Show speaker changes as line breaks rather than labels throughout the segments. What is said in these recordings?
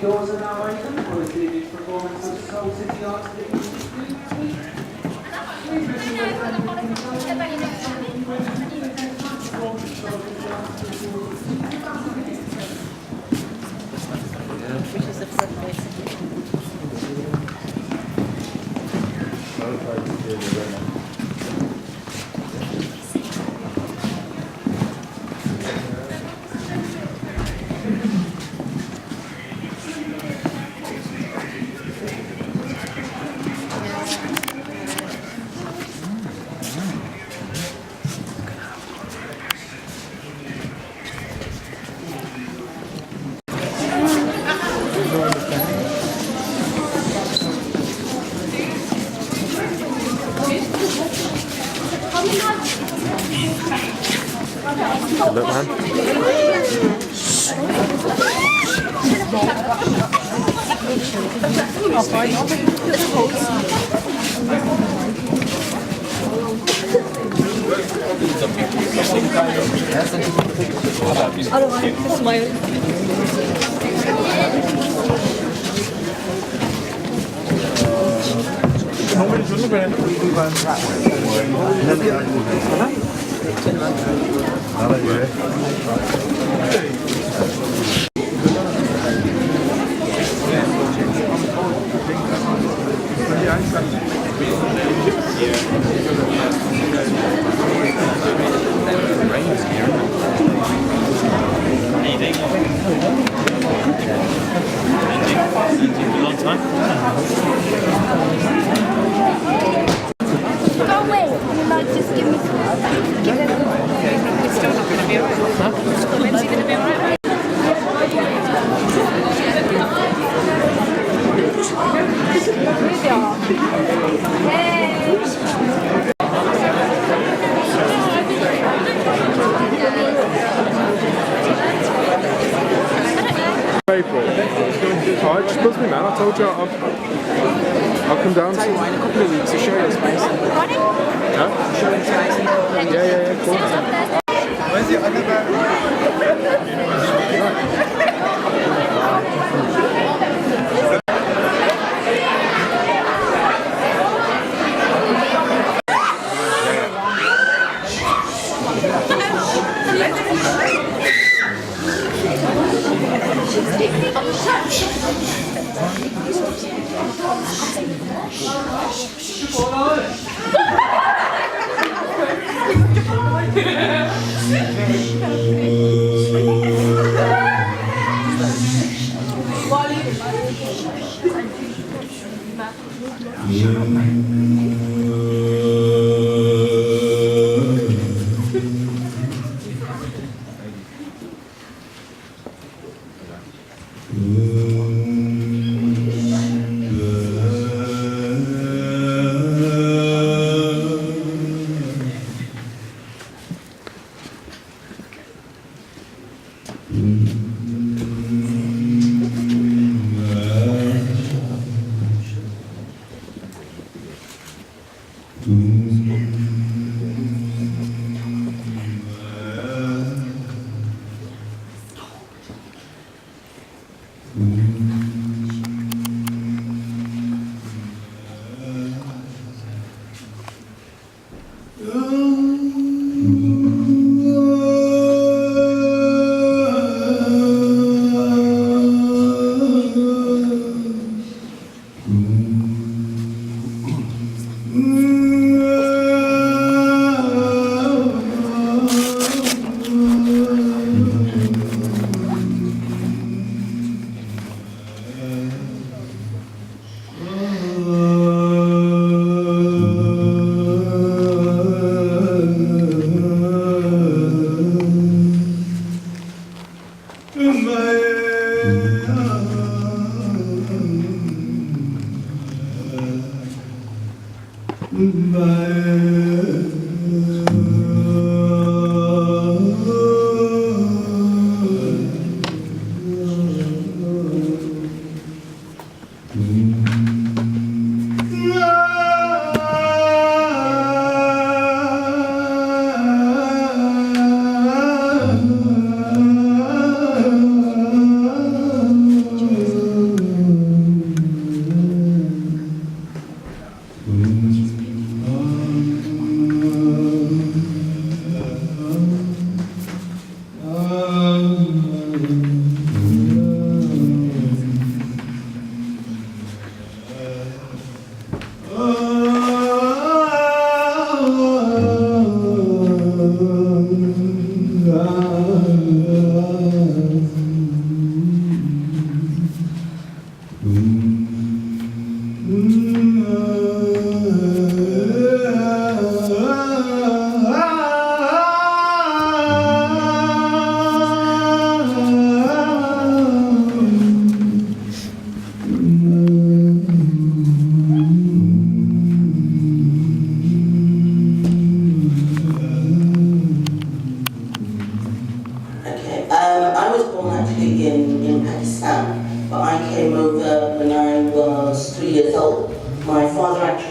doors are now open for a evening's performance of Soul City Arts.
Which is the front face.
Look, man.
I don't like to smile.
Go away. Like, just give me some. Give it. It's still not going to be alright. Huh? Lindsay going to be alright?
April. Alright, just buzz me, man. I told you I'll come down.
Tell you what, in a couple of weeks, I'll show you the space.
Huh?
Show you the space.
Yeah, cool.
Where's the other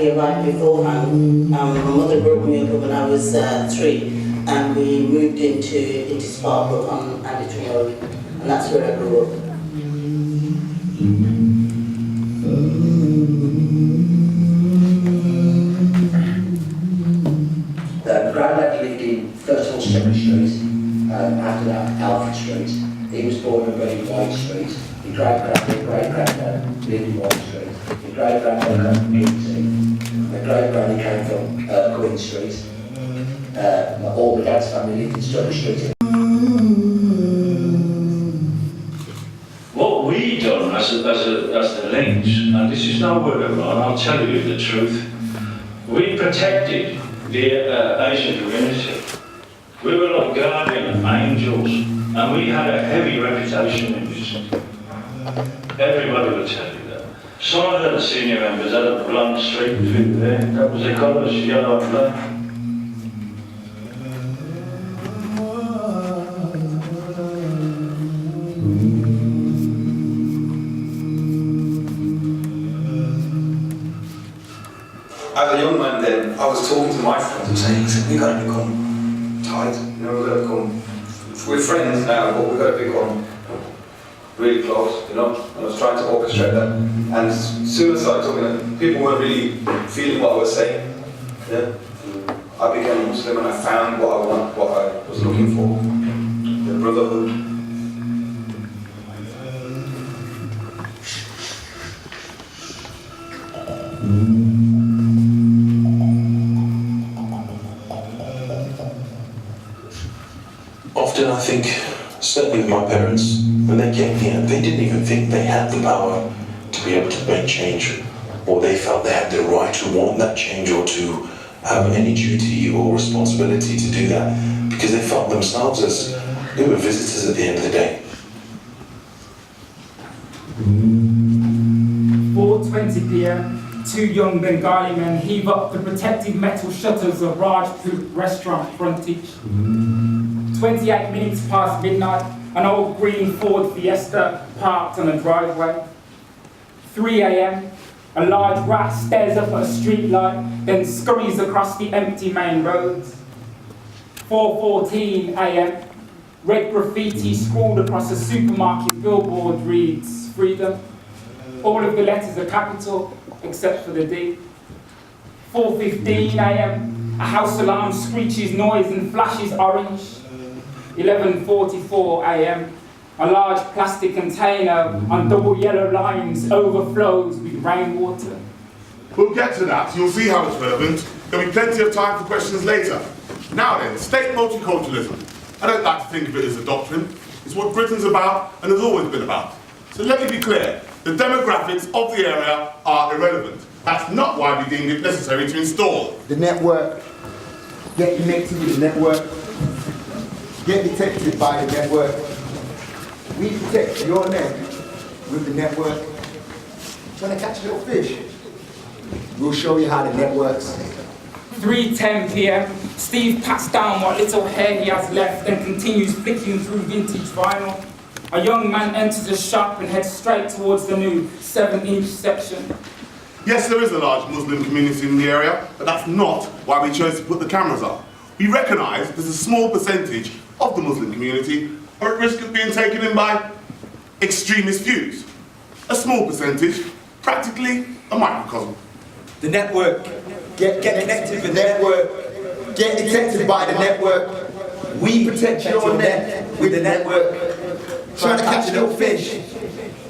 actually arrived beforehand. My mother brought me up when I was 3, and we moved into Sparkbrook on Abbey Road, and that's where I grew up.
Grandad lived in first of all Second Street, after that Alfred Street. He was born and bred in White Street. His great-granddad lived in White Street. His great-granddad came from Newton. My great-granny came from Queen Street. All the dad's family lived in Second Street.
What we done as the Links, and this is no word of mine, I'll tell you the truth, we protected the Asian community. We were like guardian angels, and we had a heavy reputation in this. Everybody will tell you that. Some of the senior members had a blonde streak through there. That was the colours, yellow and black.
As a young man then, I was talking to my friends and saying, we've got to become tight, we've got to become, we're friends now, but we've got to become really close, and I was trying to orchestrate that. And as soon as I started talking, people weren't really feeling what I was saying. Yeah? I became a Muslim and I found what I want, what I was looking for, the brotherhood.
Often I think, certainly with my parents, when they came here, they didn't even think they had the power to be able to make change, or they felt they had the right to want that change or to have any duty or responsibility to do that, because they felt themselves as they were visitors at the end of the day.
4:20 p.m, 2 young Bengali men heave up the protective metal shutters of Rajput restaurant frontage. 28 minutes past midnight, an old green Ford Fiesta parked on a driveway. 3 a.m, a large rat stares up at a street light, then scurries across the empty main roads. 4:14 a.m, red graffiti scrawled across a supermarket billboard reads, "Freedom." All of the letters are capital, except for the D. 4:15 a.m, a house alarm screeches noise and flashes orange. 11:44 a.m, a large plastic container on double yellow lines overflows with rainwater.
We'll get to that, you'll see how it's relevant. There'll be plenty of time for questions later. Now then, state multiculturalism. I don't like to think of it as a doctrine. It's what Britain's about and has always been about. So let me be clear, the demographics of the area are irrelevant. That's not why we deemed it necessary to install
the network. Get connected with the network. Get detected by the network. We protect your neck with the network. Trying to catch a little fish? We'll show you how the net works.
3:10 p.m, Steve pats down what little hair he has left and continues flicking through vintage vinyl. A young man enters the shop and heads straight towards the new 7-inch section.
Yes, there is a large Muslim community in the area, but that's not why we chose to put the cameras up. We recognise there's a small percentage of the Muslim community are at risk of being taken in by extremist views. A small percentage, practically a microcosm.
The network. Get connected with the network. Get detected by the network. We protect your net with the network. Trying to catch a little fish?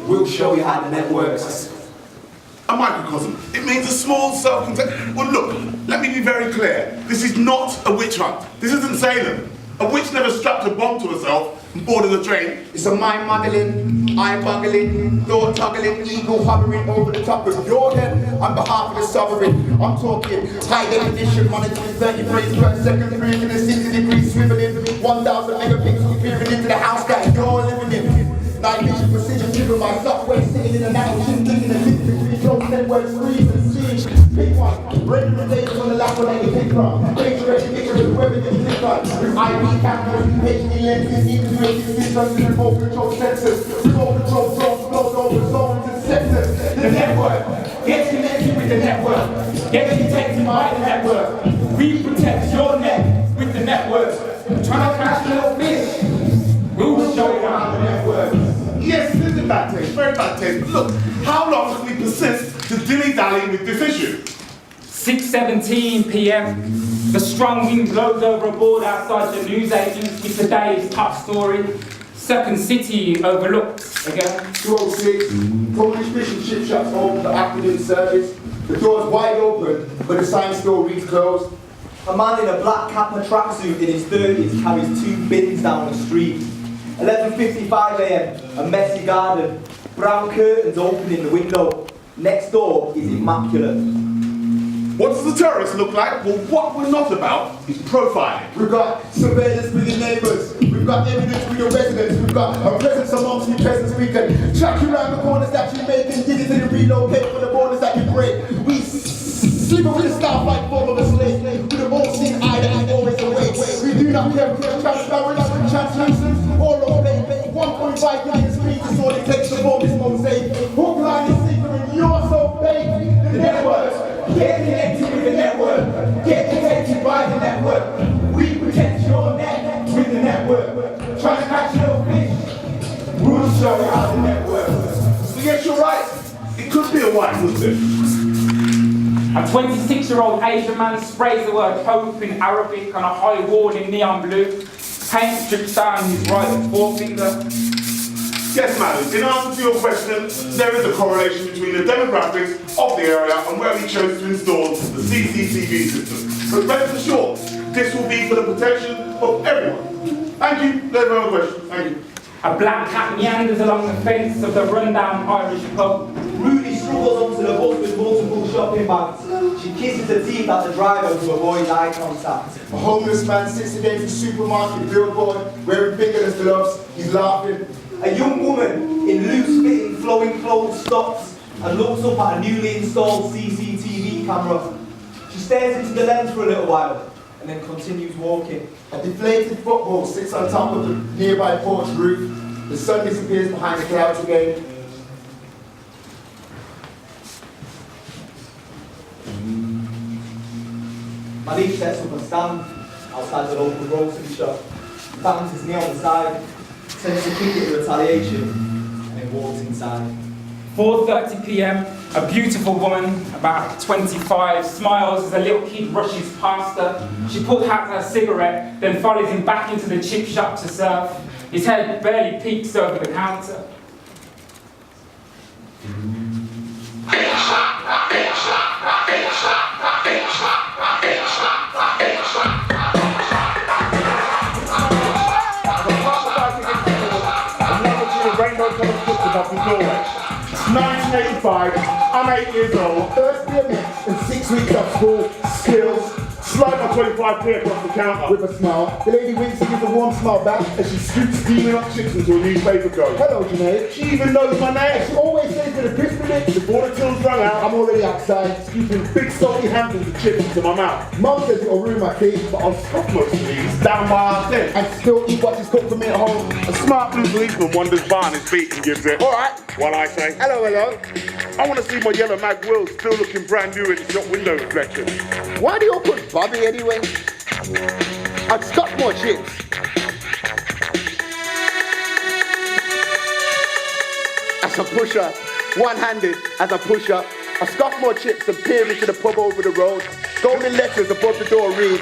We'll show you how the net works.
A microcosm. It means a small self-contained... Well look, let me be very clear. This is not a witch hunt. This isn't Salem. A witch never strapped a bomb to herself and boarded a train.
It's a mind-muddling, eye-boggling, thought-toggling, ego hovering over the top of your head on behalf of the sovereign. I'm talking high definition, monitoring 30 frames per second, 360 degrees swiveling, 1,000 megapixels peering into the house that you're living in. Night vision precision driven by software sitting in a narrow chin, thinking of 50 degrees, close network screens and scenes. Big one, breaking the data on the lap where they pick from. Picture recognition with whoever you click on. With IP cameras, HD lenses, even UAV systems and remote control sensors. Remote control zones, flows over zones and sectors. The network, get connected with the network.
get protected by the network. We protect your net with the network. Trying to catch a little fish, we'll show you how the network.
Yes, this is bad taste, very bad taste. Look, how long can we persist to dilly-dally with this issue?
6:17 p.m. The strong wind blows over a board outside the newsagents with today's top story. Second City overlooked again.
206, Polish fish and chip shops open for afternoon service. The door's wide open, but the sign still reads closed.
A man in a black Kappa tracksuit in his 30s carries 2 bins down the street. 11:55 a.m, a messy garden. Brown curtains open in the window. Next door is immaculate.
What does the terrorist look like? Well, what we're not about is profiling.
We've got surveillance with your neighbours. We've got evidence with your residents. We've got a presence amongst your peasants. We can track you around the corners that you make and digitally relocate for the borders that you break. We sleep with the staff like form of a slave. With a all-seeing eye that is always awake. We do not care if we're transparent, translucent, or opaque. 1.5 million screens is all it takes to form this mosaic. Hook, line, and sinker, and you're so fake. The network. Get connected with the network. Get connected by the network. We protect your net with the network. Trying to catch little fish, we'll show you how the network.
So yes, you're right. It could be a white Muslim.
A 26-year-old Asian man sprays the word hope in Arabic on a high wall in neon blue. Paint drips down his right forefinger.
Yes, madam. In answer to your question, there is a correlation between the demographics of the area and where we chose to install the CCTV system. But rest assured, this will be for the protection of everyone. Thank you. There's no other question. Thank you.
A black cat meanders along the fence of the rundown Irish pub.
Rudy struggles onto the bus with multiple shopping bags. She kisses her teeth at the driver to avoid eye contact.
A homeless man sits against the supermarket billboard, wearing fingerless gloves. He's laughing.
A young woman in loose-fitting, flowing clothes stops and looks up at a newly installed CCTV camera. She stares into the lens for a little while and then continues walking.
A deflated football sits on top of the nearby porch roof. The sun disappears behind the clouds again.
Malik sets up a stand outside the local grocery shop, bangs his knee on the side, sends a kick in retaliation, and then walks inside.
4:30 p.m. A beautiful woman, about 25, smiles as a little kid rushes past her. She pulls out her cigarette, then follows him back into the chip shop to serve. His head barely peeks over the counter.
Above the doorway. It's 1985, I'm 8 years old.
First BMX and 6 weeks of school, skills.
Slide my 25p across the counter.
With a smile, the lady winks and gives a warm smile back
as she scoops steaming up chips into a newspaper goat.
Hello, Janae.
She even knows my name.
She always says to the crispy mix.
Before the till's rung out,
I'm already outside.
scooping big salty handfuls of chips into my mouth.
Mum says it'll ruin my teeth,
But I'll scoff most of these down by our den.
and still eat what she's cooked for me at home.
A smart blue policeman wanders by on his feet and gives it.
Alright.
While I say,
Hello, hello.
I want to see my yellow mag wheels still looking brand new in the shop window reflection.
Why do you all put Bobby anyway? I'd got more chips. As a pusher, one-handed as a pusher, I scoff more chips and peer into the pub over the road. Golden letters above the door read,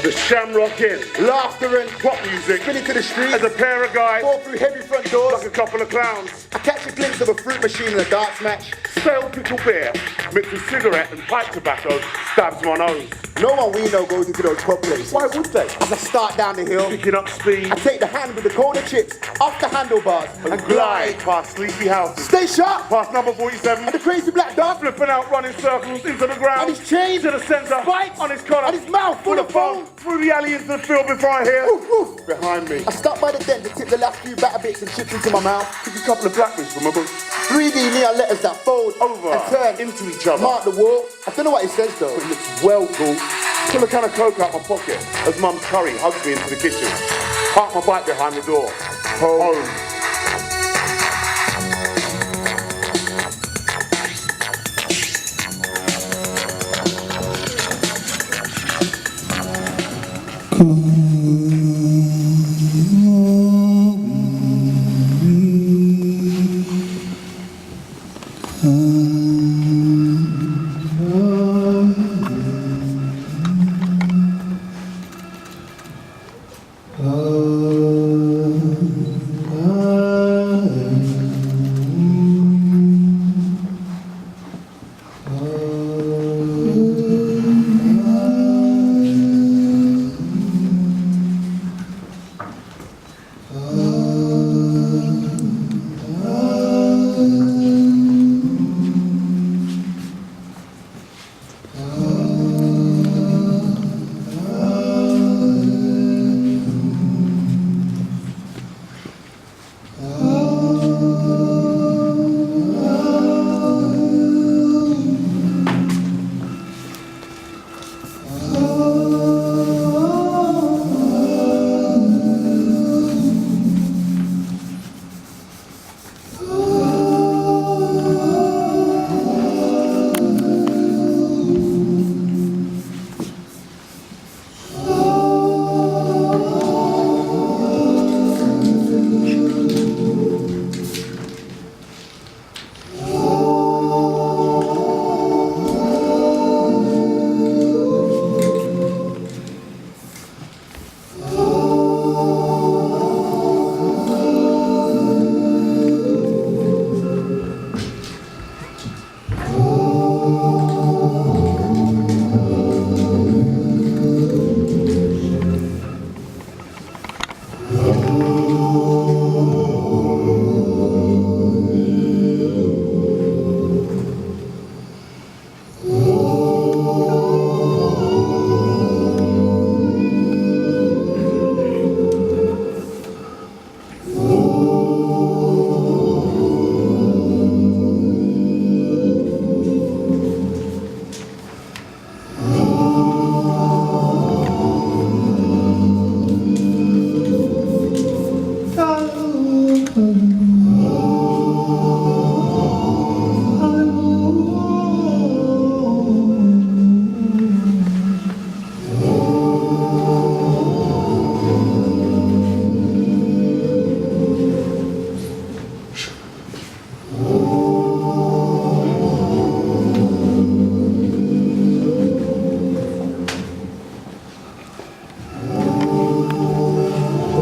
The Shamrock Inn.
laughter and
Pop music.
spin into the street.
As a pair of guys,
Fall through heavy front doors.
like a couple of clowns.
I catch a glimpse of a fruit machine in a darts match.
Stale pickle beer mixed with cigarette and pipe tobacco stabs my nose.
No one we know goes into those pub places.
Why would they?
As I start down the hill,
Picking up speed
I take the hand with the corner chips off the handlebars and glide.
past sleepy houses.
Stay sharp!
Past number 47.
And the crazy black dog
Flipping out, running circles into the ground.
and his chains
To the centre.
spikes
On his collar.
and his mouth full of foam.
Through the alley into the field before I hear.
Woof, woof.
Behind me.
I stop by the den to tip the last few batter bits and chips into my mouth.
Took a couple of blackberries from a book.
3D neon letters that fold
Over
and turn
into each other.
mark the wall. I don't know what it says though.
It looks well cool. Pull a can of Coke out my pocket as Mum's curry hugs me into the kitchen. Park my bike behind the door. Home.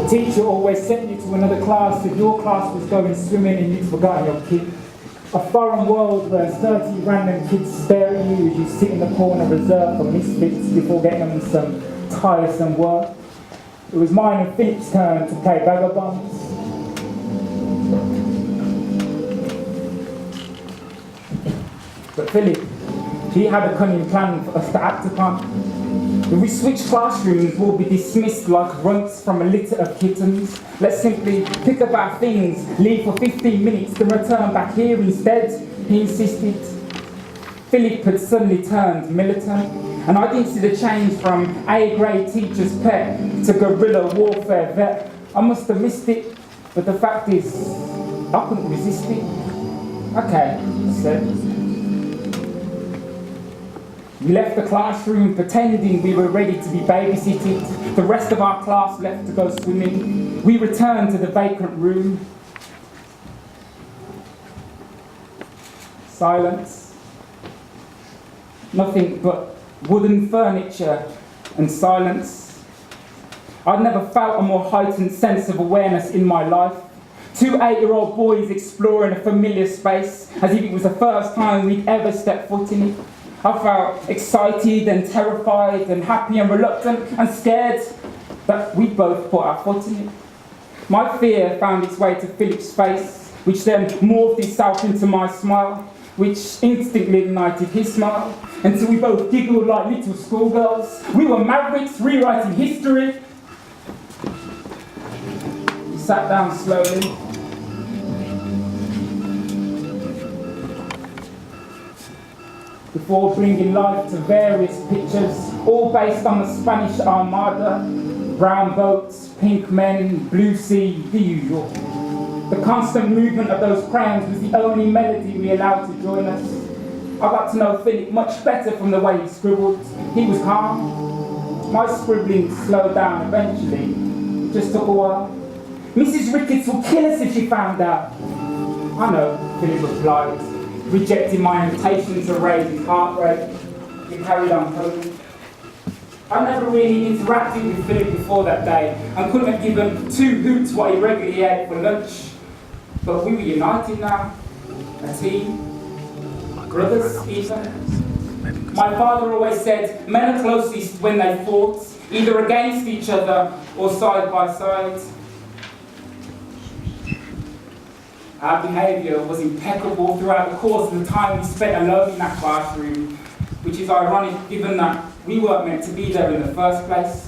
Teacher always sent you to another class if your class was going swimming and you'd forgotten your kit. A foreign world where 30 random kids stare at you as you sit in the corner reserved for misfits before getting on some tiresome work. It was mine and Philip's turn to play vagabonds. But Philip, he had a cunning plan for us to act upon. If we switch classrooms, we'll be dismissed like runts from a litter of kittens. Let's simply pick up our things, leave for 15 minutes, then return back here instead, he insisted. Philip had suddenly turned militant, and I didn't see the change from A-grade teacher's pet to guerrilla warfare vet. I must have missed it, but the fact is, I couldn't resist it. Okay, he said. We left the classroom pretending we were ready to be babysitted. The rest of our class left to go swimming. We returned to the vacant room. Silence. Nothing but wooden furniture and silence. I'd never felt a more heightened sense of awareness in my life. Two 8-year-old boys exploring a familiar space as if it was the first time we'd ever stepped foot in it. I felt excited and terrified and happy and reluctant and scared that we both put our foot in it. My fear found its way to Philip's face, which then morphed itself into my smile, which instantly ignited his smile, until we both giggled like little schoolgirls. We were mavericks rewriting history. We sat down slowly. Before bringing life to various pictures, all based on the Spanish Armada, brown boats, pink men, blue sea, the usual. The constant movement of those crayons was the only melody we allowed to join us. I got to know Philip much better from the way he scribbled. He was calm, My scribbling slowed down eventually. It just took a while. Mrs. Ricketts will kill us if she found out. I know, Philip replied, rejecting my invitation to raise his heart rate. He carried on coding. I never really interacted with Philip before that day and couldn't have given two hoots what he regularly ate for lunch. But we were united now, a team, brothers even. My father always said men are closest when they fought, either against each other or side by side. Our behaviour was impeccable throughout the course of the time we spent alone in that classroom, which is ironic given that we weren't meant to be there in the first place.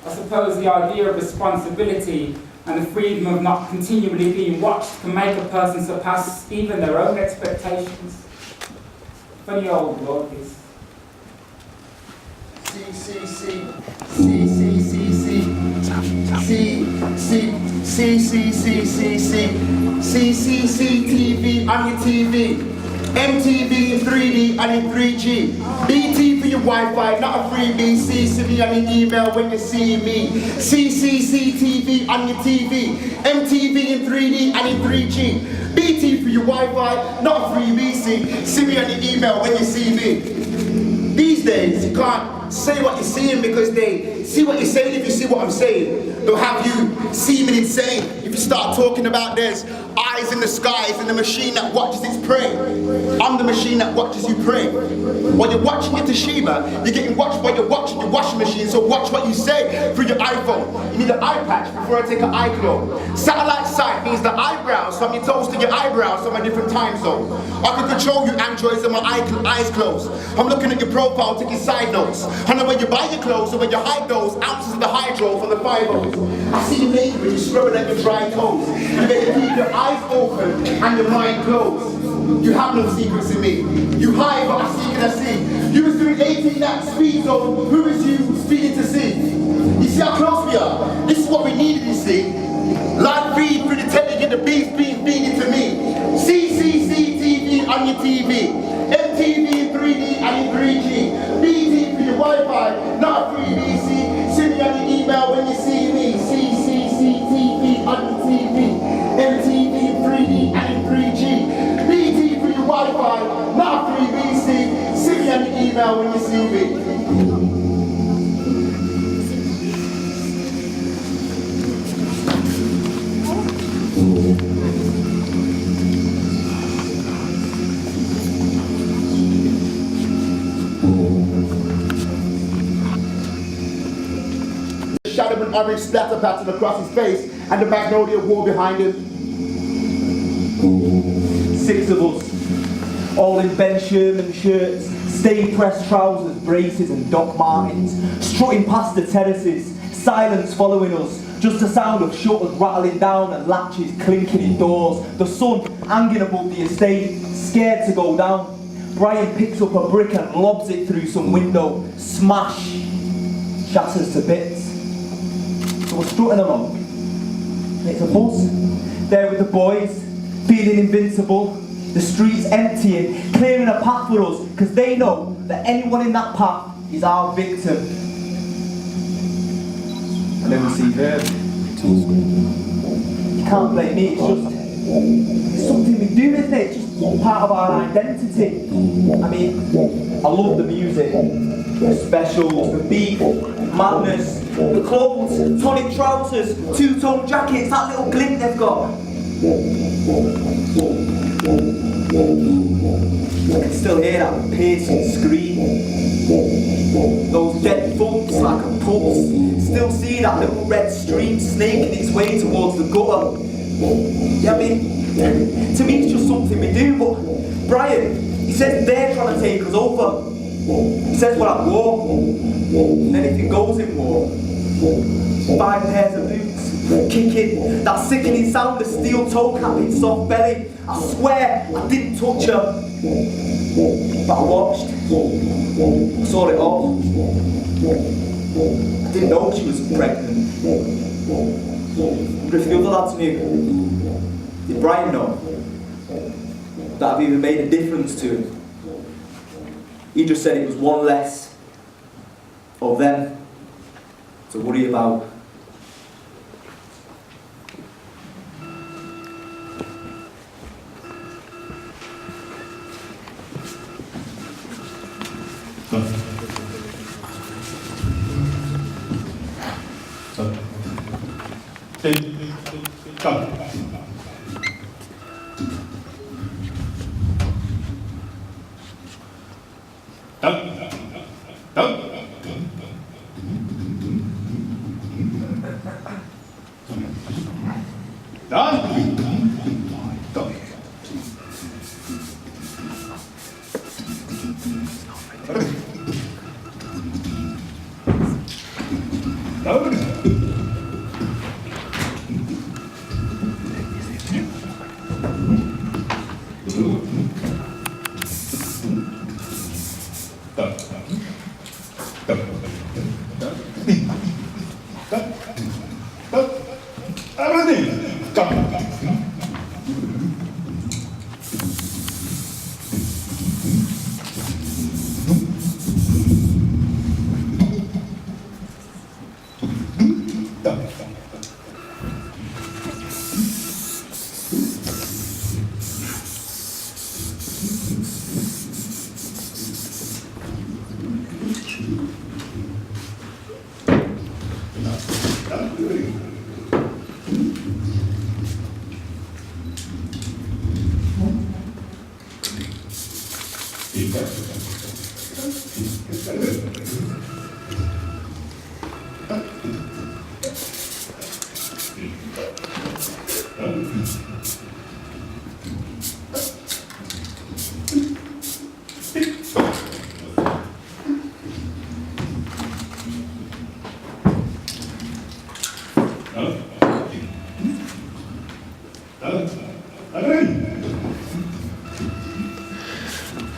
I suppose the idea of responsibility and the freedom of not continually being watched can make a person surpass even their own expectations. Funny old world this.
CCTV on your TV, MTV in 3D and in 3G, BT for your Wi-Fi, not a freebie, CC me on your email when you see me, CCTV on your TV, MTV in 3D and in 3G, BT for your Wi-Fi, not a freebie, see me on your email when you see me. These days, you can't say what you're seeing because they see what you're saying if you see what I'm saying. They'll have you seeming insane if you start talking about there's eyes in the skies and the machine that watches its prey. I'm the machine that watches you pray. While you're watching your Toshiba, you're getting watched while you're watching your washing machine, so watch what you say through your iPhone. You need an eye patch before I take an eye clone. Satellite sight means the eyebrows from your toes to your eyebrows from a different time zone. I can control you androids and my eyes closed. I'm looking at your profile, taking side notes. I know when you buy your clothes or when you hide those ounces of the hydro from the 5-0s. I see you naked when you're scrubbing at your dry toes. You better keep your eyes open and your mind closed. You have no secrets in me. You hide but I see and I see. You was doing 18 at speed zone. Who is you speeding to see? You see how close we are? This is what we needed, you see. Live feed through the telly and the beast being feeding to me. CCTV on your TV. MTV in 3D and in 3G. BT for your Wi-Fi, not a free BC. Send me on your email when you see me. CCTV on your TV. MTV in 3D and in 3G. BT for your Wi-Fi, not a free BC. Send me on your email when you see me. Shadow and orange splatter pattern across his face and the magnolia wall behind him.
6 of us, all in Ben Sherman shirts, stay pressed trousers, braces and Doc Martens, strutting past the terraces, silence following us, just the sound of shutters rattling down and latches clinking in doors, the sun hanging above the estate, scared to go down. Brian picks up a brick and lobs it through some window, smash, shatters to bits. So we're strutting along, and it's a bus, there with the boys, feeling invincible, the streets emptying, clearing a path for us, because they know that anyone in that path is our victim. And then we see her. You can't blame me, it's something we do, isn't it? It's just part of our identity. I mean, I love the music, the specials, the beat, madness, the clothes, tonic trousers, two-tone jackets, that little glint they've got. I can still hear that piercing scream. Those dead thumps like a pulse. Still see that little red stream snaking its way towards the gutter. Yeah, I mean, to me it's just something we do, but Brian, he says they're trying to take us over. He says we're at war, and anything goes in war. 5 pairs of boots, kicking, that sickening sound of steel toe cap in soft belly. I swear I didn't touch her, but I watched. I saw it all. I didn't know she was pregnant. But if the other lads knew, did Brian know that I've even made a difference to him? He just said it was one less of them to worry about.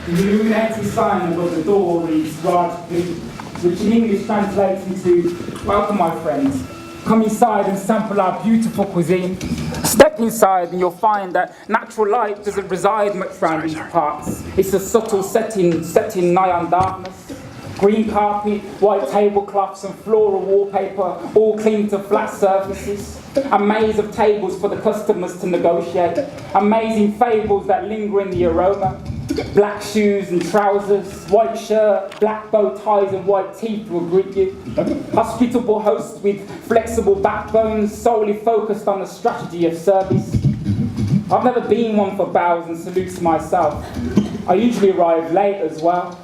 The illuminated sign above the door reads Raj Blue, which in English translates into, "Welcome my friends, come inside and sample our beautiful cuisine. Step inside and you'll find that natural light doesn't reside much around these parts. It's a subtle setting nigh on darkness. Green carpet, white tablecloths and floral wallpaper, all clean to flat surfaces. A maze of tables for the customers to negotiate. Amazing fables that linger in the aroma. Black shoes and trousers, white shirt, black bow ties and white teeth will greet you. Hospitable hosts with flexible backbones, solely focused on the strategy of service. I've never been one for bows and salutes myself. I usually arrive late as well.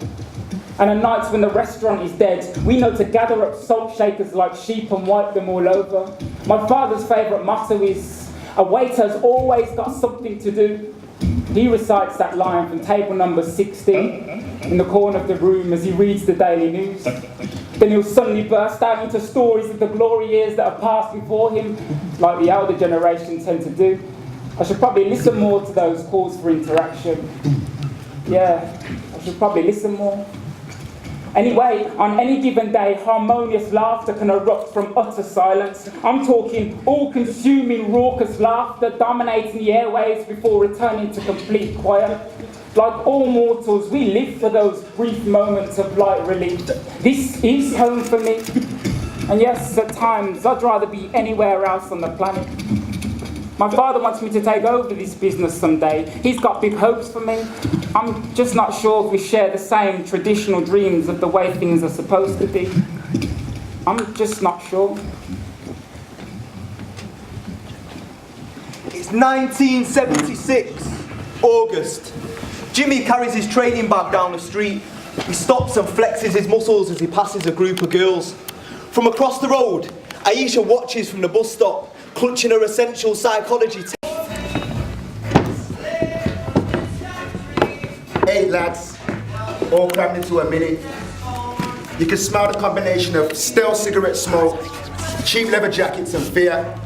And on nights when the restaurant is dead, we know to gather up salt shakers like sheep and wipe them all over. My father's favourite motto is, a waiter's always got something to do. He recites that line from table number 16 in the corner of the room as he reads the daily news. Then he'll suddenly burst out into stories of the glory years that have passed before him, like the elder generation tend to do. I should probably listen more to those calls for interaction. Yeah, I should probably listen more. Anyway, on any given day, harmonious laughter can erupt from utter silence. I'm talking all-consuming, raucous laughter dominating the airwaves before returning to complete quiet. Like all mortals, we live for those brief moments of light relief. This is home for me. And yes, at times, I'd rather be anywhere else on the planet. My father wants me to take over this business someday. He's got big hopes for me. I'm just not sure if we share the same traditional dreams of the way things are supposed to be. I'm just not sure.
It's 1976, August. Jimmy carries his training bag down the street. He stops and flexes his muscles as he passes a group of girls. From across the road, Aisha watches from the bus stop, clutching her essential psychology.
8 lads, all crammed into a minute. You can smell the combination of stale cigarette smoke, cheap leather jackets and fear,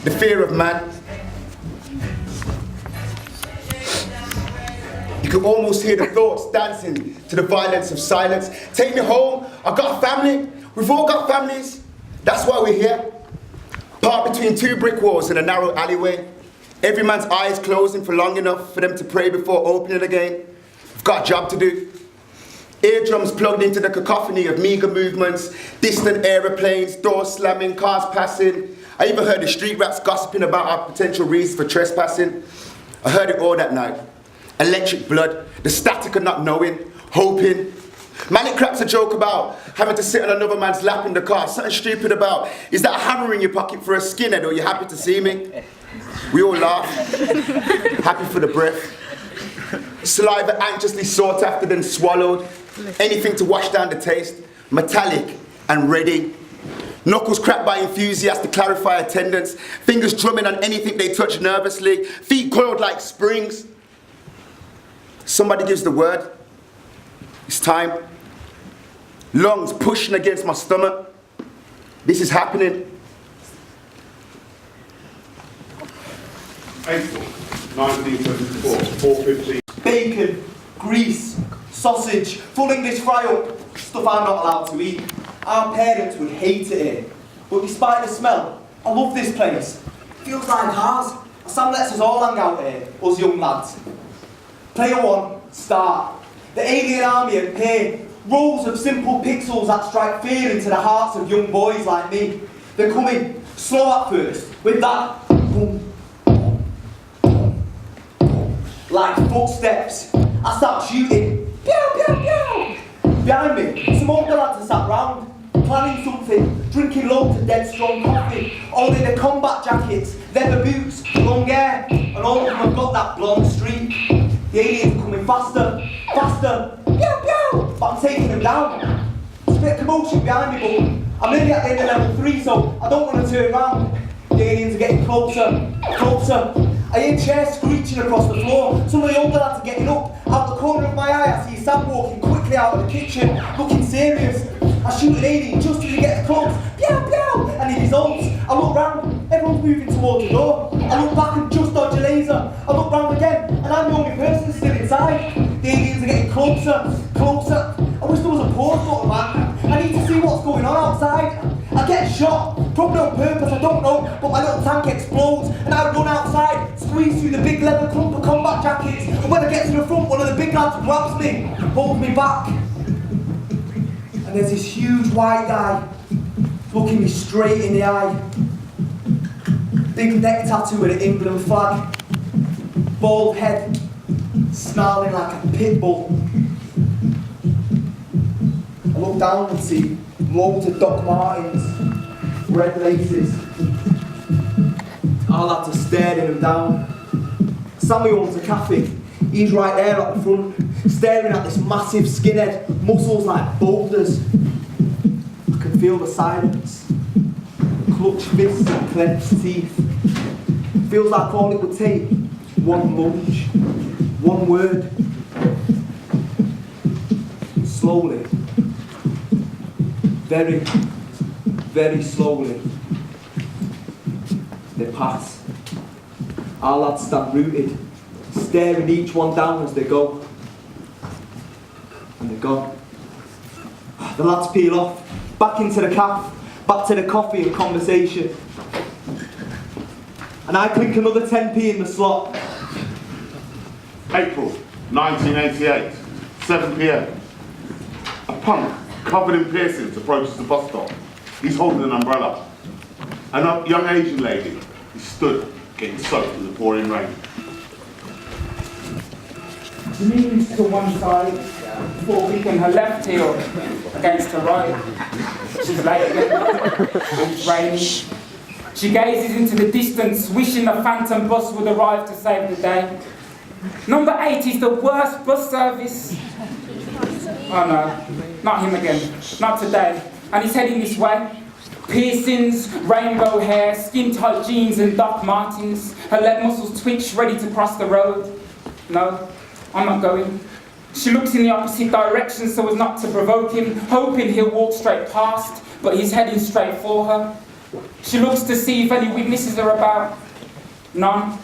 the fear of man. You can almost hear the thoughts dancing to the violence of silence. Take me home, I've got a family, we've all got families, that's why we're here. Parked between 2 brick walls in a narrow alleyway. Every man's eyes closing for long enough for them to pray before opening again. We've got a job to do. Eardrums plugged into the cacophony of meagre movements, distant aeroplanes, doors slamming, cars passing. I even heard the street rats gossiping about our potential reasons for trespassing. I heard it all that night. Electric blood, the static of not knowing, hoping. Manic cracks a joke about having to sit on another man's lap in the car. Something stupid about, is that a hammer in your pocket for a skinhead, or are you happy to see me? We all laugh, happy for the breath. Saliva anxiously sought after, then swallowed. Anything to wash down the taste, metallic and ready. Knuckles cracked by enthusiasts to clarify attendance. Fingers drumming on anything they touch nervously. Feet coiled like springs. Somebody gives the word. It's time. Lungs pushing against my stomach. This is happening.
April 1974, 4:15.
Bacon, grease, sausage, full English fry-up, stuff I'm not allowed to eat. Our parents would hate it here, but despite the smell, I love this place. Feels like ours. Sam lets us all hang out here, us young lads. Player 1, start. The alien army appear, rows of simple pixels that strike fear into the hearts of young boys like me. They're coming, slow at first, with that boom, like footsteps. I start shooting. Pew, pew, pew. Behind me, some older lads are sat round, planning something, drinking loads of dead strong coffee, all in their combat jackets, leather boots, long hair, and all of them have got that blonde streak. The aliens are coming faster, faster, pew, pew, but I'm taking them down. There's a bit of commotion behind me, but I'm nearly at the end of level 3, so I don't want to turn around. The aliens are getting closer, closer. I hear chairs screeching across the floor. Some of the older lads are getting up. Out the corner of my eye, I see Sam walking quickly out of the kitchen, looking serious. I shoot an alien just as he gets close. Pew, pew! And he dissolves. I look round. Everyone's moving towards the door. I look back and just dodge a laser. I look round again, and I'm the only person still inside. The aliens are getting closer, closer. I wish there was a pause button, man. I need to see what's going on outside. I get shot, probably on purpose, I don't know, but my little tank explodes and I run outside, squeeze through the big leather clump of combat jackets, and when I get to the front, one of the big lads grabs me, holds me back. And there's this huge white guy looking me straight in the eye. Big neck tattoo with an England flag, bald head, snarling like a pit bull. I look down and see loads of Doc Martens, red laces. Our lads are staring him down. Sammy owns a cafe. He's right there at the front, staring at this massive skinhead, muscles like boulders. I can feel the silence, clutched fists and clenched teeth. Feels like all it would take, one lunge, one word. Slowly, very, very slowly, they pass. Our lads stand rooted, staring each one down as they go. And they're gone. The lads peel off, back into the cafe, back to the coffee and conversation. And I clink another 10p in the slot.
April 1988, 7 p.m. A punk covered in piercings approaches the bus stop. He's holding an umbrella. A young Asian lady is stood getting soaked in the pouring rain.
She leans to one side before weakening her left heel against her right. She's late again. It's raining. She gazes into the distance, wishing the phantom bus would arrive to save the day. Number 8 is the worst bus service. Oh no, not him again, not today. And he's heading this way. Piercings, rainbow hair, skin-tight jeans and Doc Martens. Her leg muscles twitch, ready to cross the road. No, I'm not going. She looks in the opposite direction so as not to provoke him, hoping he'll walk straight past, but he's heading straight for her. She looks to see if any witnesses are about. None.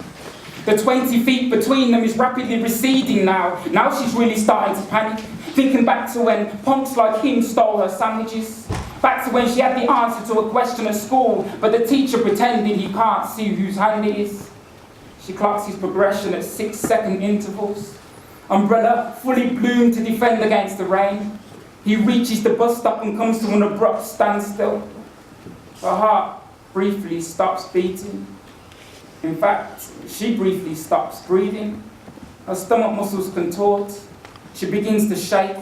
The 20 feet between them is rapidly receding now. Now she's really starting to panic, thinking back to when punks like him stole her sandwiches. Back to when she had the answer to a question at school, but the teacher pretended he can't see whose hand it is. She clocks his progression at 6-second intervals. Umbrella fully bloomed to defend against the rain. He reaches the bus stop and comes to an abrupt standstill. Her heart briefly stops beating. In fact, she briefly stops breathing. Her stomach muscles contort. She begins to shake.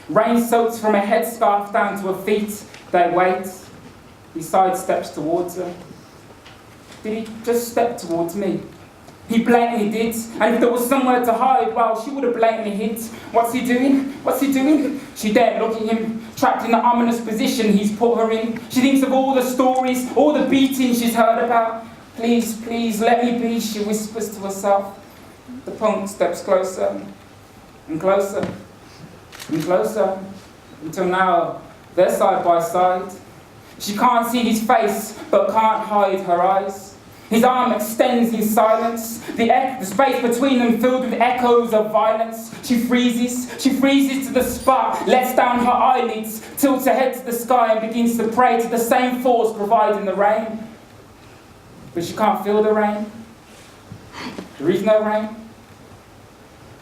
Rain soaks from her headscarf down to her feet. They wait. He sidesteps towards her. Did he just step towards me? He blatantly did, and if there was somewhere to hide, well, she would have blatantly hid. What's he doing? What's he doing? She dared look at him, trapped in the ominous position he's put her in. She thinks of all the stories, all the beatings she's heard about. Please, please, let me be, she whispers to herself. The punk steps closer, and closer, and closer, until now they're side by side. She can't see his face, but can't hide her eyes. His arm extends in silence, the space between them filled with echoes of violence. She freezes to the spot, lets down her eyelids, tilts her head to the sky and begins to pray to the same force providing the rain. But she can't feel the rain. There is no rain.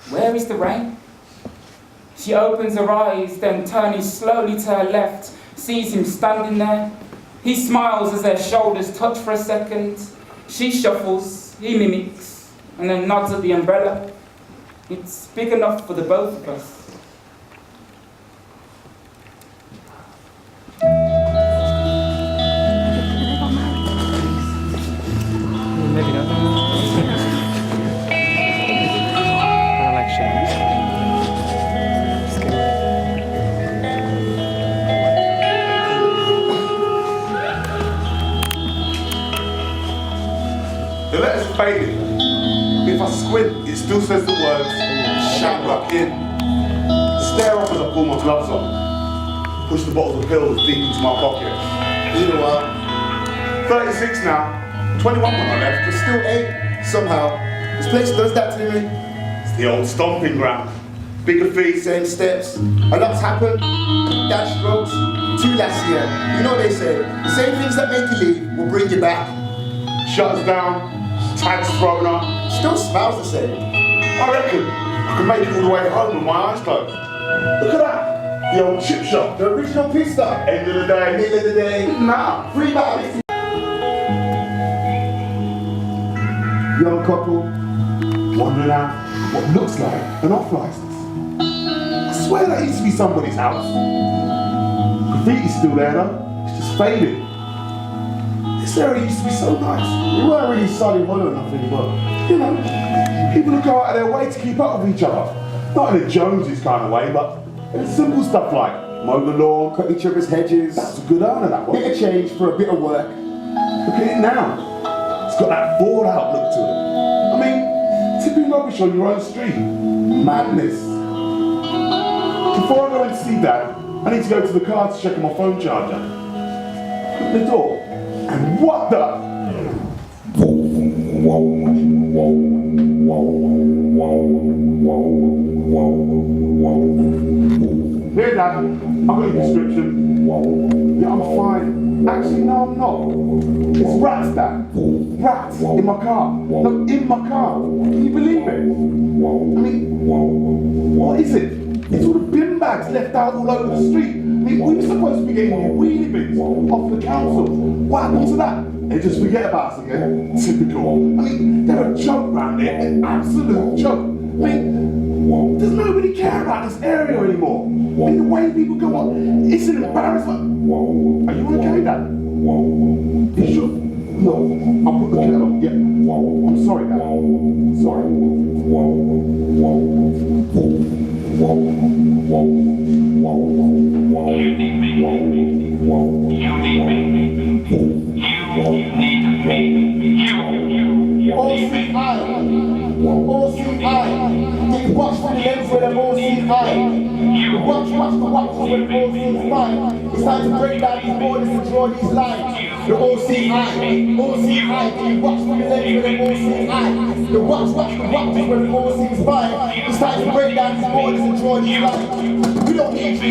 Where is the rain? She opens her eyes, then turning slowly to her left, sees him standing there. He smiles as their shoulders touch for a second. She shuffles, he mimics, and then nods at the umbrella. It's big enough for the both of us.
Maybe not. I don't like shit.
The letter's faded. If I squint, it still says the words, Shamrock Inn. Stare off as I pull my gloves on. Push the bottles of pills deep into my pocket. You know what? 36 now. 21 when I left, but still 8 somehow. This place does that to me. It's the old stomping ground. Bigger feet, same steps. A lot's happened. Dad strokes. 2 last year. You know what they say. The same things that make you leave will bring you back. Shutters down. Tags thrown up. Still smells the same. I reckon I can make it all the way home with my eyes closed. Look at that. The old chip shop. The original pit stop. End of the day. Middle of the day. Now. Free battles. Young couple wandering out what looks like an off license. I swear that used to be somebody's house. Graffiti's still there though. It's just faded. This area used to be so nice. We weren't really Surrey Hollow or nothing, but you know, people would go out of their way to keep up with each other. Not in a Joneses kind of way, but in simple stuff like mow the lawn, cut each other's hedges. That's a good earner, that one. Bit of change for a bit of work. Look at it now. It's got that bored out look to it. I mean, tipping rubbish on your own street. Madness. Before I go and see Dad, I need to go to the car to check on my phone charger. Open the door. And what the? Here, Dad, I've got your prescription. Yeah, I'm fine. Actually, no, I'm not. It's rats, Dad. Rats in my car. No, in my car. Can you believe it? I mean, what is it? It's all the bin bags left out all over the street. I mean, we were supposed to be getting new wheelie bins off the council. What happened to that? They just forget about us again. Typical. I mean, they're a joke round there, an absolute joke. I mean, does nobody care about this area anymore? I mean, the way people go on, it's an embarrassment. Are you okay, Dad? You sure? No, I'll put the kettle on. Yeah. I'm sorry, Dad. Sorry.
You need me. You need me. You need me.
They watch from the lens where them all see high. The watch the watch where the all seems fine. It's time to break down these borders and draw these lines. The all see high. They watch from the lens where them all see high. The watch where the all seems fine. It's time to break down these borders and draw these lines. We don't need you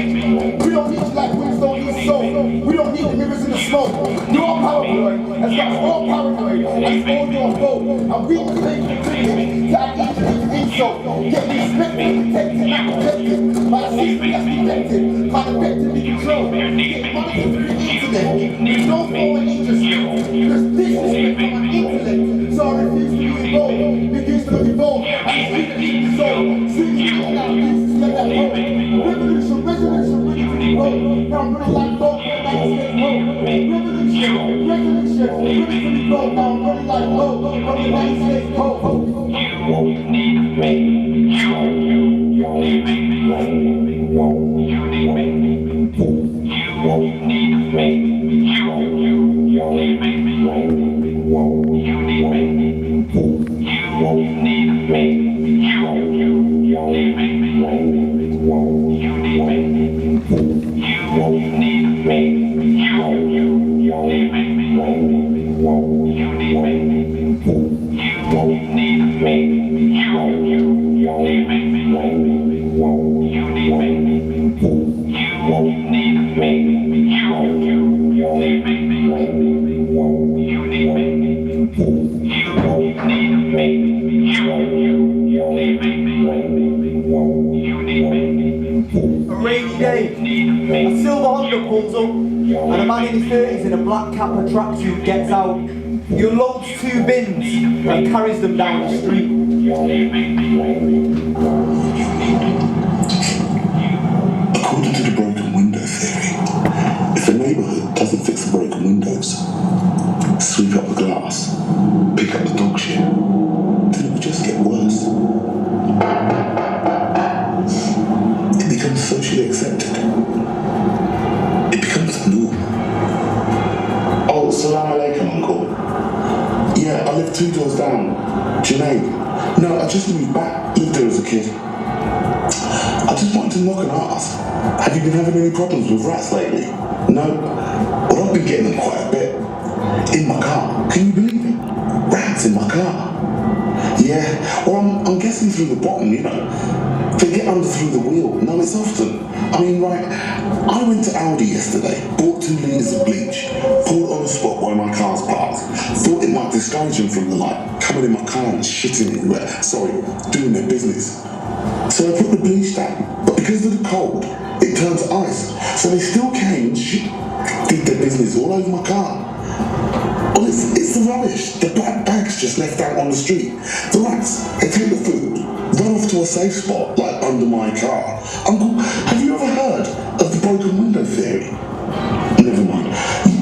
like Winston. soul. We don't need the mirrors in the smoke. You're paranoid, as that's all paranoid, and it's all your fault. And we will take the ticket that easily insult. Get respected, protected, not protected. By the system that's protected, by the effectively controlled. Get monitored through the internet. There's no forward interest. There's disrespect on my intellect. So I refuse to be involved. Refuse to be involved. And speak to the soul. Speak to the now, refuse to let that go. Revolution, resurrection, ready to be rolled. Now I'm running like gold, like a snake hole. Revolution, ready to be rolled. Now I'm running like gold, running like a snake hole. You need me. You need me. You need me. You need me. You need me. You need me. You need me. You need me. You need me. You need me. A rainy day, a silver Honda pulls up, and a man in his 30s in a black cap and tracksuit gets out. He unloads 2 bins and carries them down the street.
According to the broken window theory, if a neighbourhood doesn't fix the broken windows, sweep up the glass, pick up the dog shit, then it will just get worse. It becomes socially accepted. It becomes the norm. Oh, salam alaikum, uncle. Yeah, I live 2 doors down. Junaid. No, I just moved back. Lived there as a kid. I just wanted to knock and ask, have you been having any problems with rats lately? No. Well, I've been getting them quite a bit. In my car. Can you believe it? Rats in my car. Yeah. Well, I'm guessing through the bottom, you know. They get under through the wheel. No, it's often. I mean, right, I went to Aldi yesterday, bought 2 litres of bleach, poured it on the spot where my car's parked, thought it might discourage them from the like coming in my car and shitting everywhere. Sorry, doing their business. So I put the bleach down, but because of the cold, it turned to ice. So they still came and did their business all over my car. Well, it's the rubbish. The black bags just left out on the street. The rats, they take the food, run off to a safe spot, like under my car. Uncle, have you ever heard of the broken window theory? Never mind.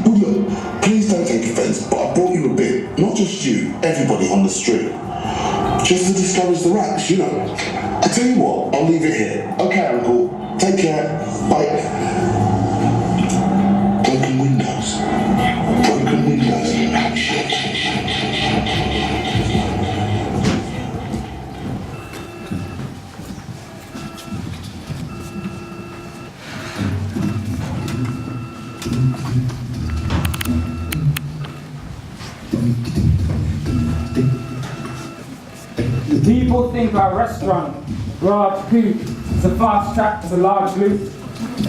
Well, look, please don't take offence, but I brought you a bit. Not just you, everybody on the street. Just to discourage the rats, you know. I tell you what, I'll leave it here. Okay, Uncle. Take care. Bye. Broken windows. Broken windows.
People think our restaurant, Raj Poop, is a fast track to the large loop.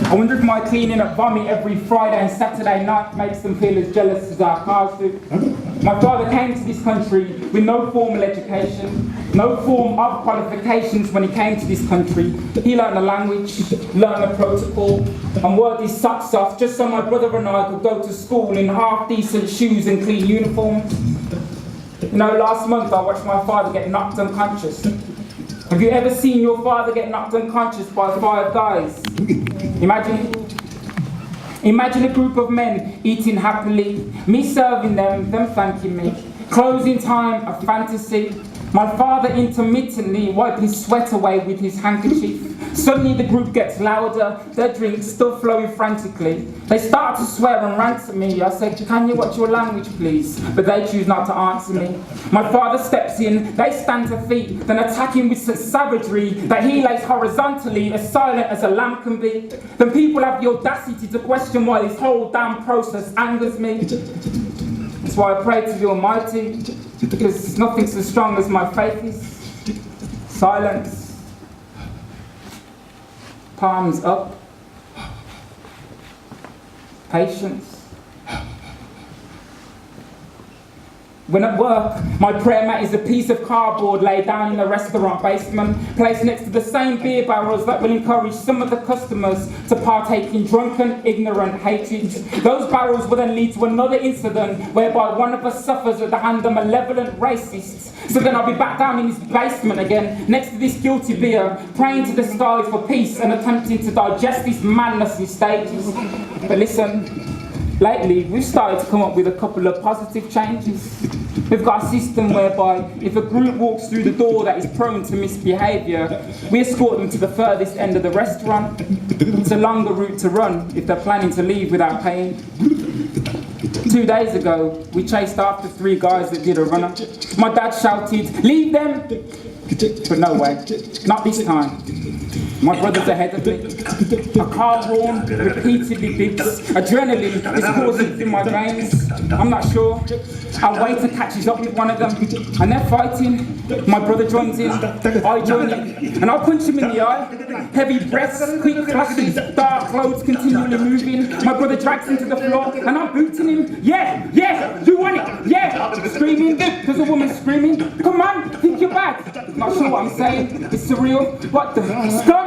I wonder if my cleaning up vomit every Friday and Saturday night makes them feel as jealous as our cars do. My father came to this country with no formal education, no form of qualifications when he came to this country. He learned the language, learned the protocol, and worked his socks off just so my brother and I could go to school in half-decent shoes and clean uniforms. You know, last month I watched my father get knocked unconscious. Have you ever seen your father get knocked unconscious by 5 guys? Imagine a group of men eating happily, me serving them thanking me. Closing time, a fantasy. My father intermittently wiping sweat away with his handkerchief. Suddenly the group gets louder, their drinks still flowing frantically. They start to swear and rant at me. I say, can you watch your language please? But they choose not to answer me. My father steps in, they stand to feet, then attack him with such savagery that he lays horizontally as silent as a lamb can be. Then people have the audacity to question why this whole damn process angers me. That's why I pray to the Almighty, because nothing's as strong as my faith is. Silence. Palms up. patience. When at work, my prayer mat is a piece of cardboard laid down in the restaurant basement, placed next to the same beer barrels that will encourage some of the customers to partake in drunken, ignorant hatred. Those barrels will then lead to another incident whereby one of us suffers at the hand of malevolent racists. So then I'll be back down in this basement again, next to this guilty beer, praying to the skies for peace and attempting to digest this madness in stages. But listen, lately, we've started to come up with a couple of positive changes. We've got a system whereby if a group walks through the door that is prone to misbehaviour, we escort them to the furthest end of the restaurant. It's a longer route to run if they're planning to leave without paying. 2 days ago, we chased after 3 guys that did a run-up. My dad shouted, "Leave them!" But no way, not this time. My brother's ahead of me. A car horn repeatedly beeps. Adrenaline is coursing through my veins. I'm not sure. Our waiter catches up with one of them, and they're fighting. My brother joins in. I join in, and I punch him in the eye. Heavy breaths, quick flashes, dark clothes continually moving. My brother drags him to the floor, and I'm booting him. Yeah, you want it? Yeah, screaming. There's a woman screaming. Come on, think you're bad. Not sure what I'm saying. It's surreal. What the scum?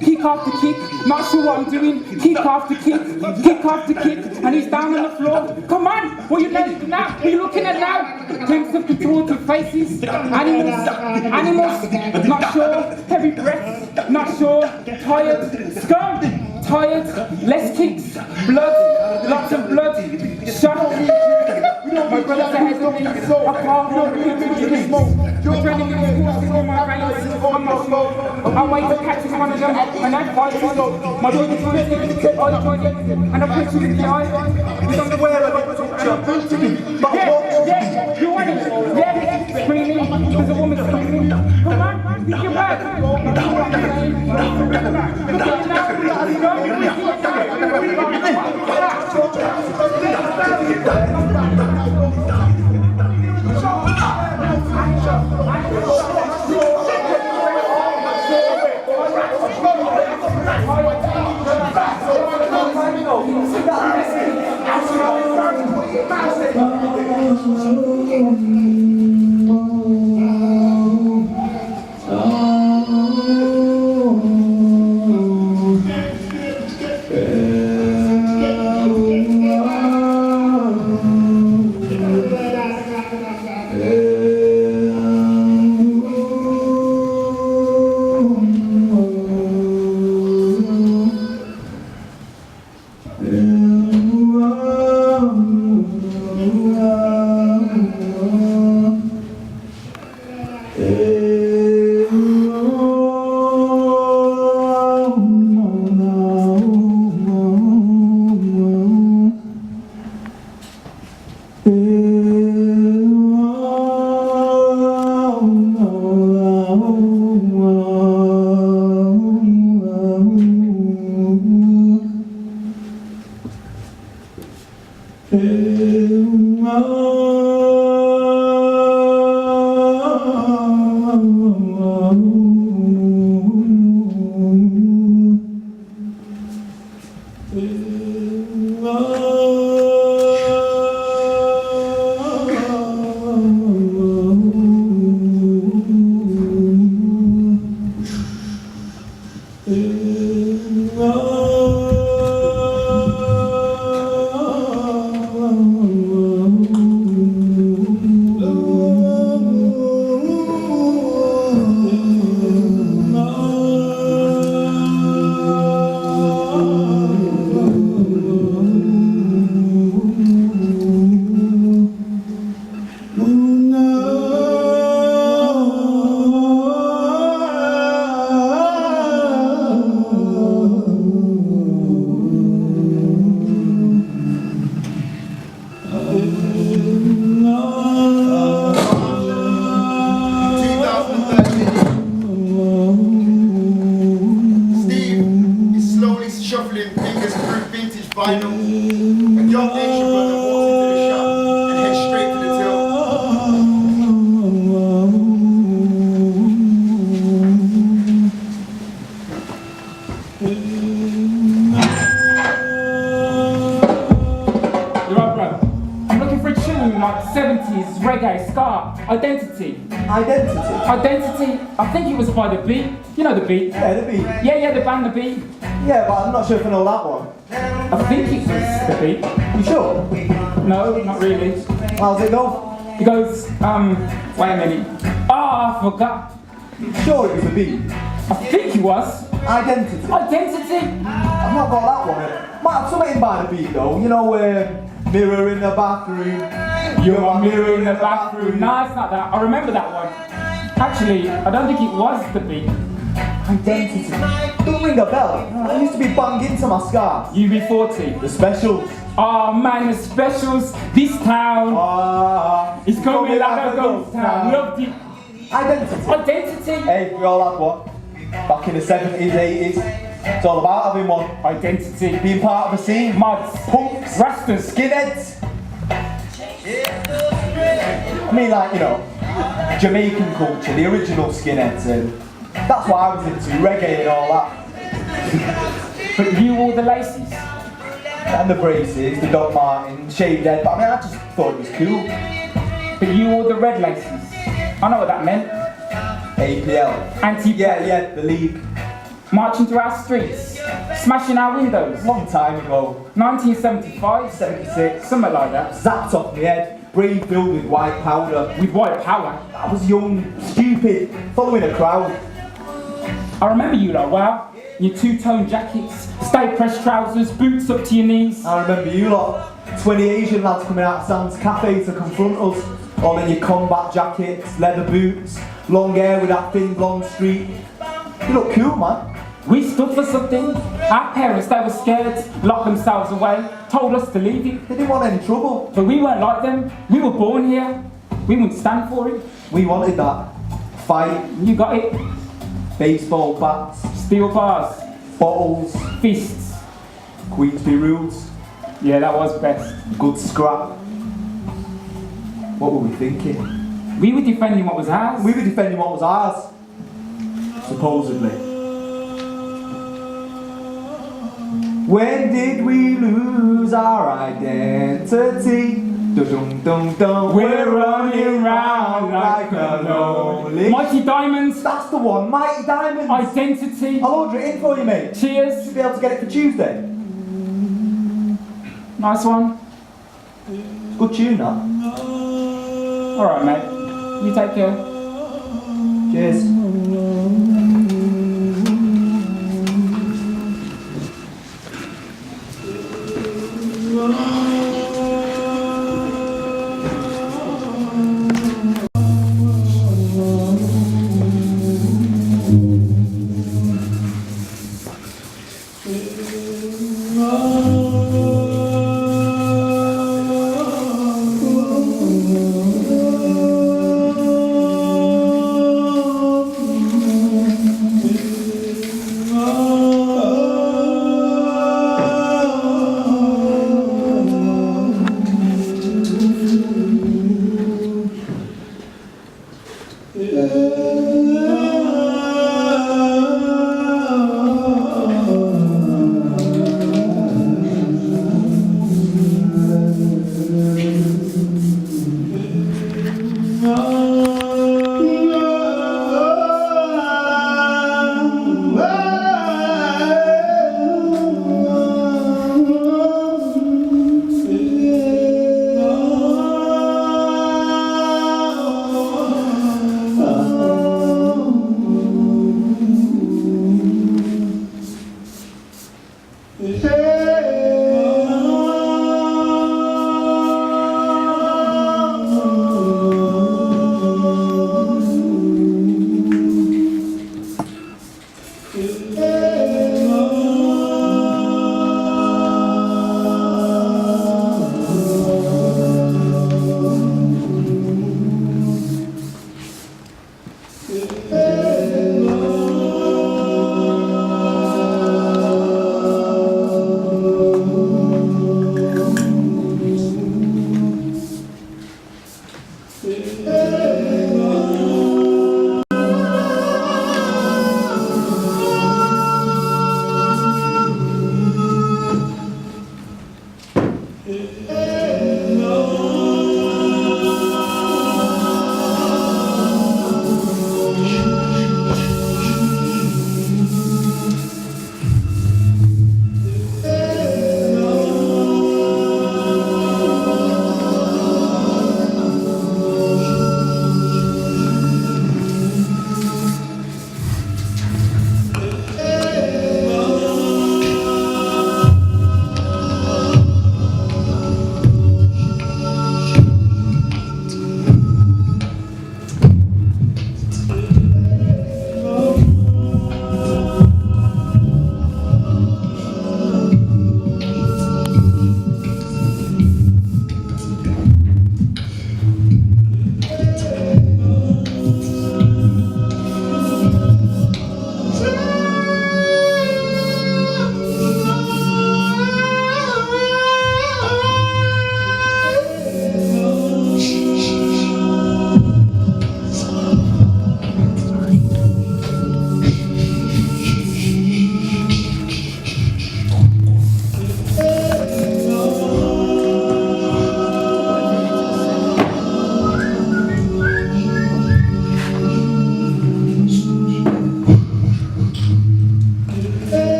Kick after kick. Not sure what I'm doing. Kick after kick. Kick after kick. And he's down on the floor. Come on. What are you doing now? What are you looking at now? Glimpse of contorted faces. Animals. Not sure. Heavy breaths. Not sure. Tired. Scum. Tired. Less kicks. Blood. Lots of blood. Shock. My brother's ahead of me. I can't hold it. Adrenaline is coursing through my veins. I'm not sure. I wait to catch one of them, and I fight. My brother joins in. I join in, and I punch him in the eye. He's unaware of it. Yeah, you want it? Yeah, screaming. There's a woman screaming. Come on, think you're bad. Look 70s reggae, ska, Identity. Identity, I think it was by The Beat. You know The Beat?
Yeah, The Beat.
Yeah, the band The Beat.
Yeah, but I'm not sure if I know that one.
I think it was The Beat.
You sure?
No, not really.
How's it go?
It goes, wait a minute. I forgot.
Sure it was The Beat.
I think it was.
Identity. I've not got that one. Might have something by The Beat though. You know, mirror in the bathroom.
You're a mirror in the bathroom. No, it's not that. I remember that one. Actually, I don't think it was The Beat.
Identity. Don't ring a bell. I used to be banged into my scar.
UB40.
The Specials.
Oh man, the Specials. This town. It's coming like a ghost town. Loved it. Identity.
Hey, we all had one. Back in the 70s, 80s. It's all about having one.
Identity.
Being part of a scene.
Mods.
Punks.
Rastas.
Skinheads. I mean, like, you know, Jamaican culture, the original skinheads, and that's what I was into, reggae and all that.
But you wore the laces.
And the braces, the Doc Martens, shaved head, but I mean, I just thought it was cool.
But you wore the red laces. I know what that meant.
APL. Yeah, the league.
Marching through our streets, smashing our windows.
Long time ago.
1975,
76.
something like that.
Zapped off my head, brain filled with white powder.
With white power?
I was young, stupid, following a crowd.
I remember you lot well. Your two-tone jackets, stay-pressed trousers, boots up to your knees.
I remember you lot. 20 Asian lads coming out of Sam's Cafe to confront us. All in your combat jackets, leather boots, long hair with that thin blonde streak. You look cool, man.
We stood for something. Our parents, they were scared, locked themselves away, told us to leave it.
They didn't want any trouble.
But we weren't like them. We were born here. We wouldn't stand for it.
We wanted that. Fight.
You got it.
Baseball bats.
Steel bars.
Bottles.
Fists.
Queensby rules.
Yeah, that was best.
Good scrap. What were we thinking?
We were defending what was ours.
We were defending what was ours. Supposedly. When did we lose our identity? Dum-dum-dum-dum.
We're running round like a lonely. Mighty Diamonds.
That's the one, Mighty Diamonds.
Identity.
I'll order it in for you, mate.
Cheers.
Should be able to get it for Tuesday.
Nice one.
Good tune, that.
Alright, mate. You take care.
Cheers.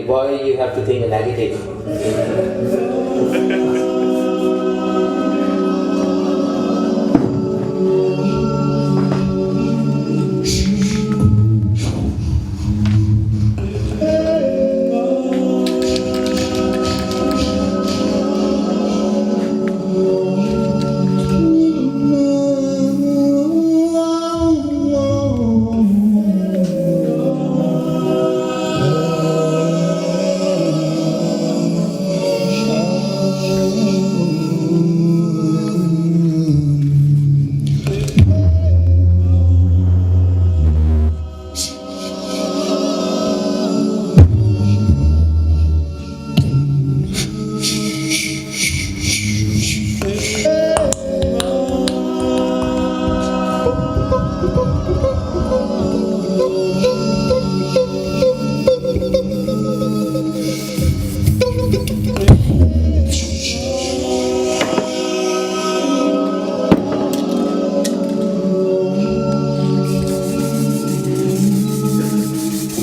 why you have to think negative?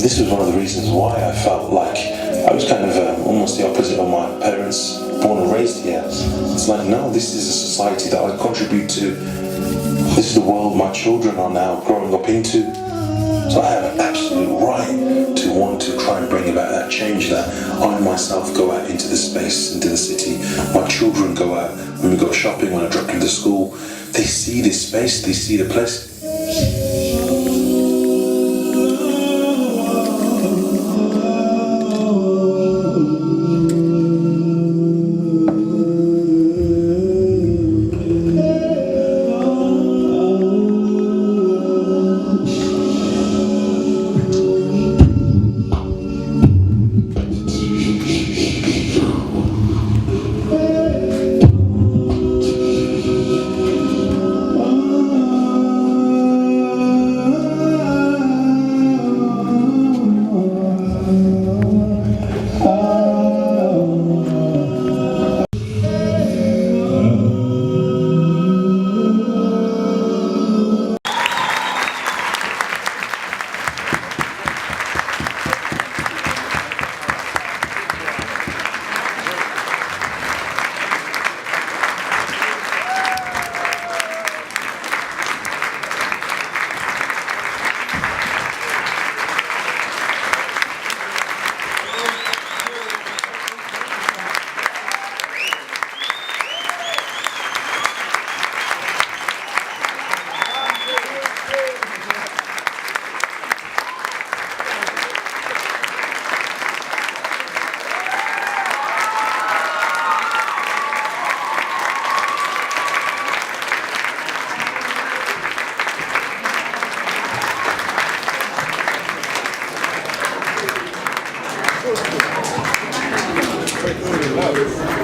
This was one of the reasons why I felt like I was kind of almost the opposite of my parents, born and raised here. It's like, no, this is a society that I contribute to. This is the world my children are now growing up into. So I have an absolute right to want to try and bring about that change, that I myself go out into the space, into the city. My children go out when we go shopping, when I drop them to school. They see this space, they see the place.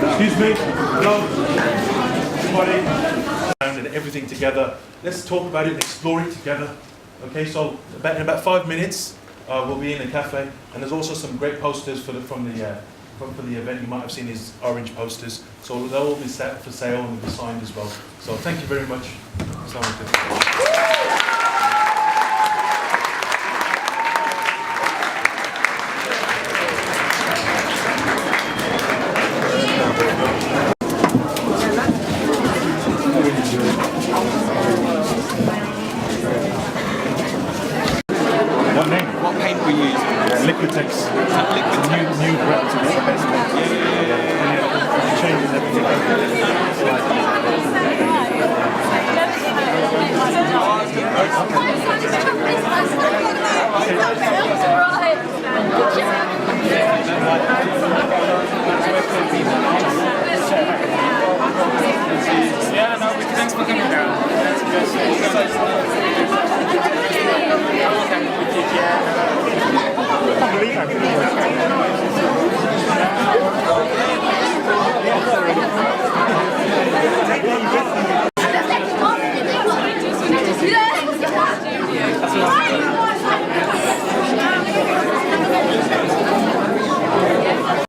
Excuse me, hello, everybody, and everything together. Let's talk about it, explore it together. Okay, so in about 5 minutes, we'll be in the cafe, and there's also some great posters for the event. You might have seen these orange posters, so they'll all be set for sale and will be signed as well. So thank you very much. What name? What paint we use? Liquitex. New brand. It's the best one. It changes everything.
Yeah, no, thanks for coming down.